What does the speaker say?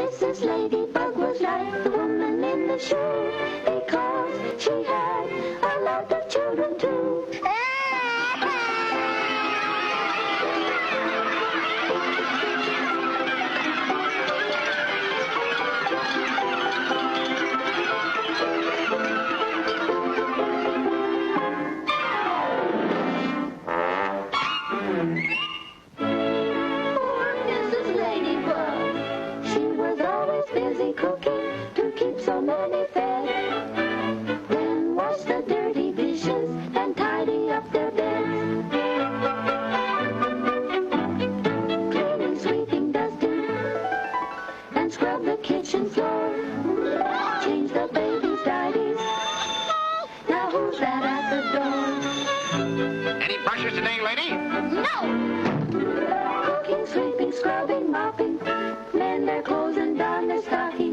Mrs. Ladybug was like the woman in the shoe because she had a lot of children too. Busy cooking to keep so many fed. Then wash the dirty dishes and tidy up their beds. Cleaning, sweeping, dusting, and scrub the kitchen floor. Change the baby's diapers. Now who's that at the door? Any brushes today, lady? No! Cooking, sweeping, scrubbing, mopping, mend their clothes and darn their stockings.